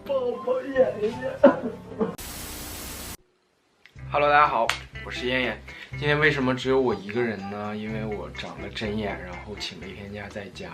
抱抱妍妍。Hello， 大家好，我是妍妍。今天为什么只有我一个人呢？因为我长了针眼，然后请了一天假在家。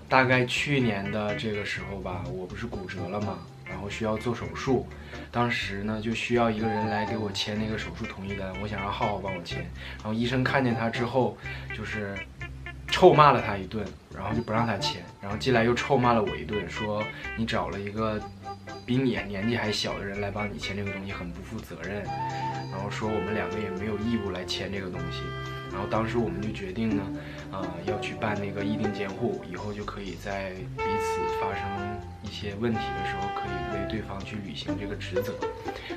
大概去年的这个时候吧，我不是骨折了嘛，然后需要做手术。当时呢就需要一个人来给我签那个手术同意单，我想让浩浩帮我签。然后医生看见他之后，就是臭骂了他一顿，然后就不让他签。然后进来又臭骂了我一顿，说你找了一个比你年纪还小的人来帮你签这个东西很不负责任，然后说我们两个也没有义务来签这个东西。然后当时我们就决定呢，要去办那个议定监护，以后就可以在彼此发生一些问题的时候，可以为对方去履行这个职责。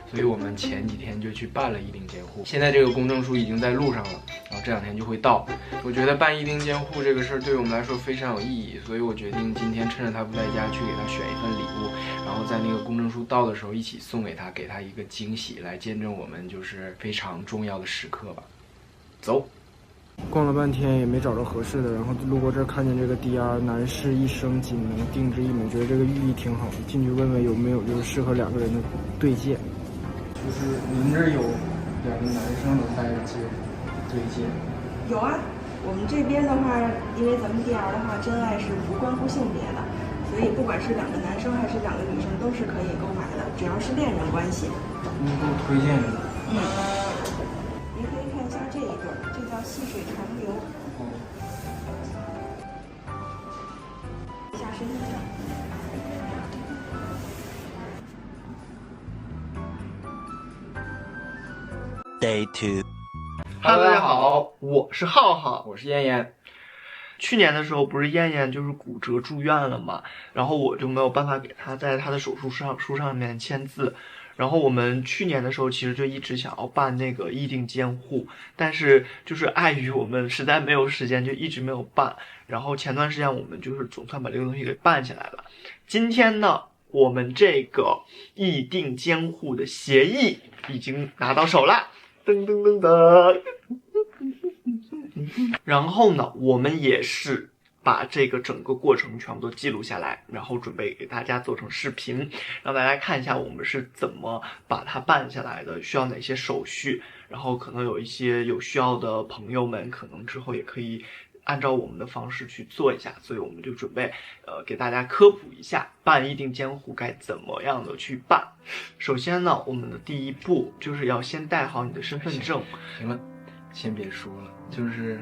所以我们前几天就去办了议定监护，现在这个公证书已经在路上了，然后这2天就会到。我觉得办议定监护这个事儿对我们来说非常有意义，所以我决定今天趁着他不在家去给他选一份礼物，然后在那个公证书到的时候一起送给他，给他一个惊喜，来见证我们就是非常重要的时刻吧。走。逛了半天也没找着合适的，然后路过这儿看见这个 DR 男士一生仅能定制1枚，觉得这个寓意挺好的，进去问问有没有就是适合2个人的对戒。就是您这有2个男生的戴戒对戒？有啊，我们这边的话，因为咱们 DR 的话，真爱是不关乎性别的，所以不管是2个男生还是2个女生都是可以购买的，只要是恋人关系。您给我推荐一个。您可以看一下这一对，这叫细水长流。下身体上。Day 2。Hello， 大家好，我是浩浩，我是妍妍。去年的时候不是燕燕就是骨折住院了嘛，然后我就没有办法给她在她的手术书上面签字。然后我们去年的时候其实就一直想要办那个议定监护，但是就是碍于我们实在没有时间，就一直没有办。然后前段时间我们就是总算把这个东西给办起来了。今天呢，我们这个议定监护的协议已经拿到手了，噔噔噔噔。然后呢，我们也是把这个整个过程全部都记录下来，然后准备给大家做成视频，让大家看一下我们是怎么把它办下来的，需要哪些手续。然后可能有一些有需要的朋友们，可能之后也可以按照我们的方式去做一下。所以我们就准备给大家科普一下办议定监护该怎么样的去办。首先呢，我们的第一步就是要先带好你的身份证。行了，先别说了，就是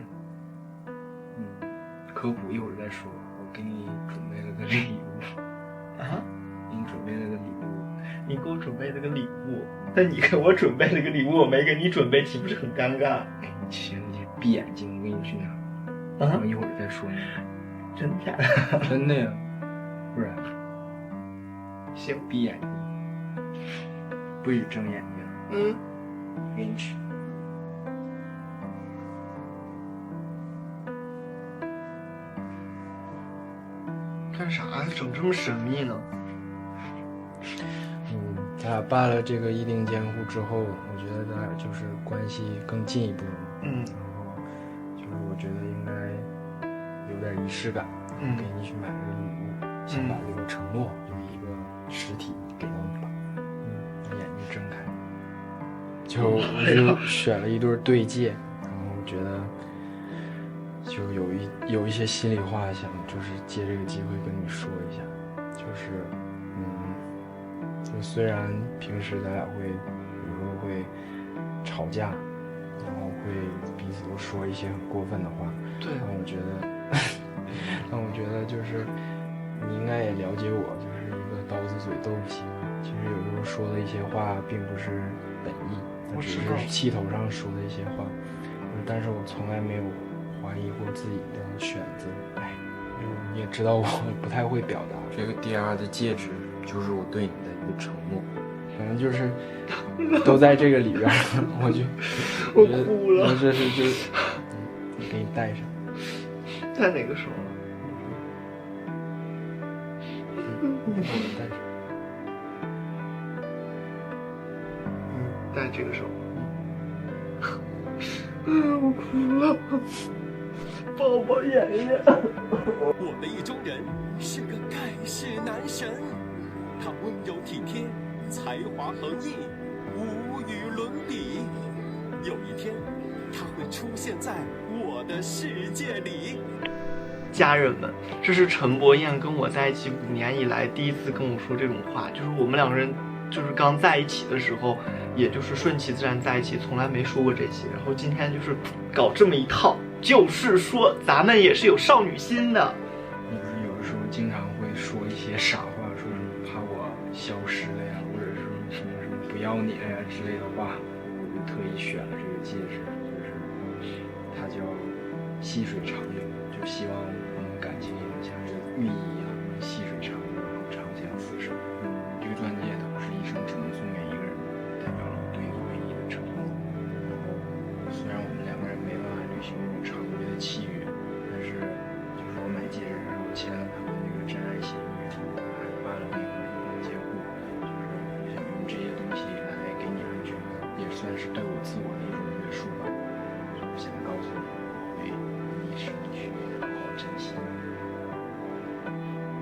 科普一会儿再说。我给你准备了个礼物啊，给你准备了个礼物。你给我准备了个礼物，但你给我准备了个礼物，我没给你准备，岂不是很尴尬？行，你闭眼睛，我给你去拿。我一会儿再说。真的假的？真的呀，不然。行，闭眼睛，不许睁眼睛。给你吃。干啥呀？整这么神秘呢？咱俩办了这个议定监护之后，我觉得咱俩就是关系更进一步了。然后就是我觉得应该有点仪式感，给你去买这个礼物，先把这个承诺用一个实体给到你吧。把眼睛睁开，我就选了一对对戒，然后我觉得就有一些心里话想，就是借这个机会跟你说一下，就是就虽然平时咱俩会有时候会吵架，然后会彼此都说一些很过分的话，对，但我觉得就是你应该也了解我，就是一个刀子嘴豆腐心。其实有时候说的一些话并不是本意，只是气头上说的一些话，但是我从来没有怀疑过自己的选择。你也知道我不太会表达。这个 DR 的戒指就是我对你的一个承诺，反正就是都在这个里边，我哭了。这是就是给你戴上。戴哪个手？戴上。戴这个手。我哭了。抱抱妍妍。我们意中人是个盖是男神，他温柔体贴，才华横溢，无与伦比。有一天，他会出现在我的世界里。家人们，这是陈柏燕跟我在一起5年以来第一次跟我说这种话，就是我们2个人就是刚在一起的时候，也就是顺其自然在一起，从来没说过这些。然后今天就是搞这么一套，就是说咱们也是有少女心的。你不是有的时候经常会说一些傻话，说什么怕我消失了呀，或者是什么不要你了呀之类的话，我就特意选了这个戒指，就是它叫细水长流，就希望我们感情也能像这个寓意一样，细水长流，然后长相厮守。这个钻戒它不是一生只能送给一个人，代表了我对你唯一的承诺。然后虽然我们2个人没办法履行这种常规的契约，但是就是我买戒指，然后签了他们那个真爱协议，还办了那个监护，就是想用这些东西来给你安全感，也算是对我自我的一种约束吧。就是想告诉你，对你是你去好好珍惜。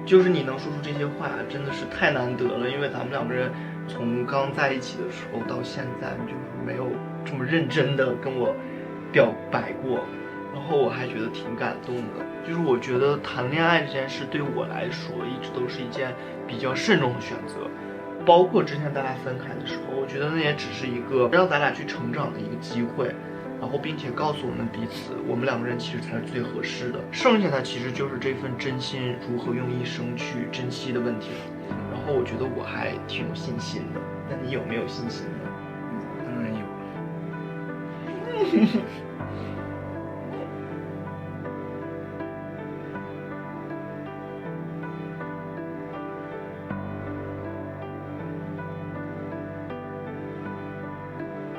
就是你能说出这些话，真的是太难得了。因为咱们2个人从刚在一起的时候到现在，就是没有这么认真的跟我表白过，然后我还觉得挺感动的。就是我觉得谈恋爱这件事对我来说，一直都是一件比较慎重的选择。包括之前大家分开的时候，我觉得那也只是一个让咱俩去成长的一个机会。然后并且告诉我们彼此，我们2个人其实才是最合适的，剩下的其实就是这份真心如何用一生去珍惜的问题了。然后我觉得我还挺有信心的，那你有没有信心呢？当然有。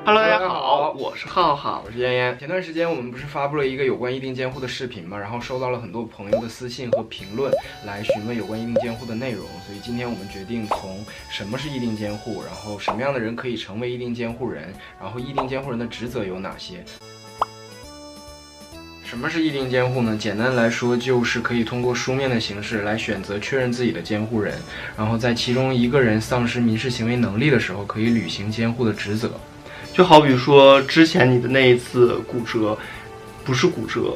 Hello， 大家好，我是浩浩，我是嫣嫣。前段时间我们不是发布了一个有关议定监护的视频嘛，然后收到了很多朋友的私信和评论，来询问有关议定监护的内容。所以今天我们决定从什么是议定监护，然后什么样的人可以成为议定监护人，然后议定监护人的职责有哪些。什么是议定监护呢？简单来说，就是可以通过书面的形式来选择确认自己的监护人，然后在其中一个人丧失民事行为能力的时候，可以履行监护的职责。就好比说之前你的那一次骨折，不是骨折，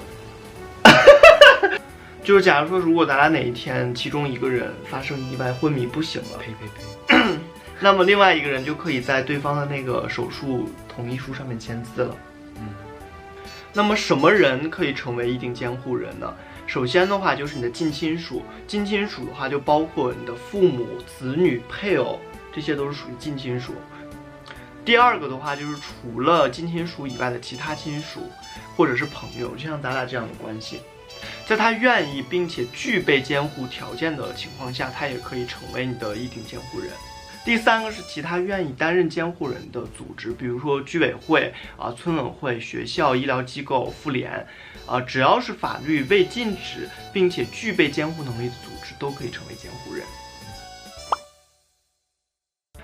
就是假如说如果咱俩哪一天其中一个人发生意外昏迷不醒了，那么另外一个人就可以在对方的那个手术同意书上面签字了。那么什么人可以成为议定监护人呢？首先的话就是你的近亲属，近亲属的话就包括你的父母、子女、配偶，这些都是属于近亲属。第二个的话就是除了近亲属以外的其他亲属或者是朋友，就像咱俩这样的关系，在他愿意并且具备监护条件的情况下，他也可以成为你的议定监护人。第三个是其他愿意担任监护人的组织，比如说居委会村委会、学校、医疗机构、妇联只要是法律未禁止并且具备监护能力的组织，都可以成为监护人。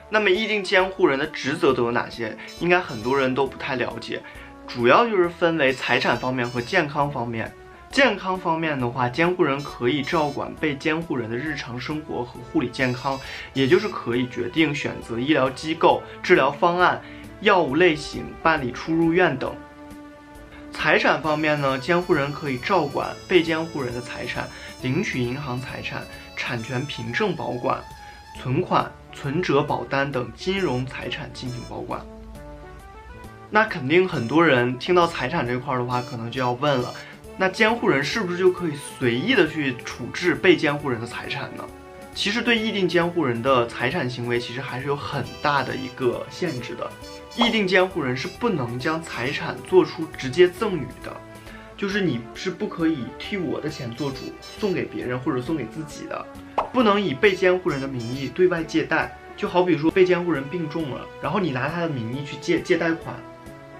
那么议定监护人的职责都有哪些？应该很多人都不太了解，主要就是分为财产方面和健康方面。健康方面的话，监护人可以照管被监护人的日常生活和护理健康，也就是可以决定选择医疗机构、治疗方案、药物类型、办理出入院等。财产方面呢，监护人可以照管被监护人的财产，领取银行财产、产权凭证保管、存款、存折、保单等金融财产进行保管。那肯定很多人听到财产这块的话，可能就要问了，那监护人是不是就可以随意的去处置被监护人的财产呢？其实对议定监护人的财产行为其实还是有很大的一个限制的。议定监护人是不能将财产做出直接赠与的，就是你是不可以替我的钱做主送给别人或者送给自己的，不能以被监护人的名义对外借贷。就好比说被监护人病重了，然后你拿他的名义去借贷款，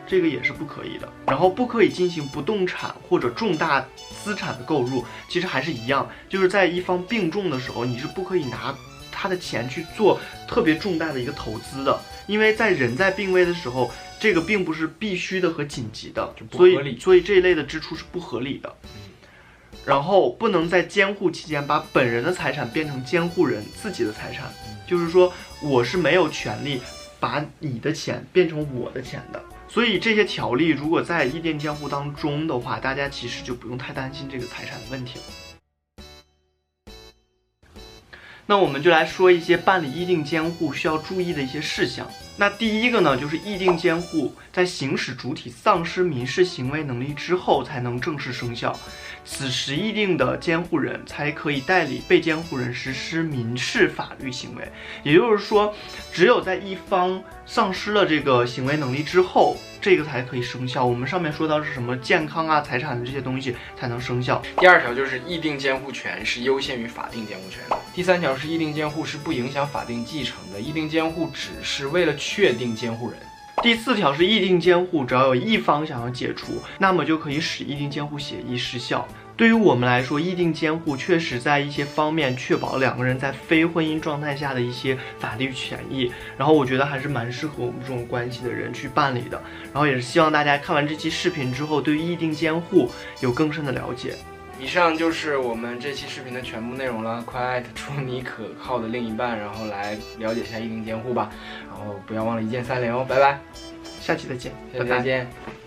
这个也是不可以的。然后不可以进行不动产或者重大资产的购入，其实还是一样，就是在一方病重的时候，你是不可以拿他的钱去做特别重大的一个投资的，因为在人在病危的时候，这个并不是必须的和紧急的，所以这一类的支出是不合理的。然后不能在监护期间把本人的财产变成监护人自己的财产，就是说我是没有权利把你的钱变成我的钱的。所以这些条例如果在议定监护当中的话，大家其实就不用太担心这个财产的问题了。那我们就来说一些办理议定监护需要注意的一些事项。那第一个呢，就是议定监护在行使主体丧失民事行为能力之后才能正式生效，此时议定的监护人才可以代理被监护人实施民事法律行为。也就是说，只有在一方丧失了这个行为能力之后，这个才可以生效。我们上面说到是什么健康啊、财产的这些东西才能生效。第2条就是议定监护权是优先于法定监护权的。第3条是议定监护是不影响法定继承的，议定监护只是为了确定监护人。第4条是议定监护只要有一方想要解除，那么就可以使议定监护协议失效。对于我们来说，议定监护确实在一些方面确保两个人在非婚姻状态下的一些法律权益，然后我觉得还是蛮适合我们这种关系的人去办理的。然后也是希望大家看完这期视频之后，对于议定监护有更深的了解。以上就是我们这期视频的全部内容了，快艾特出你可靠的另一半，然后来了解一下议定监护吧。然后不要忘了1键3连哦，拜拜，下期再见，下期再见。拜拜。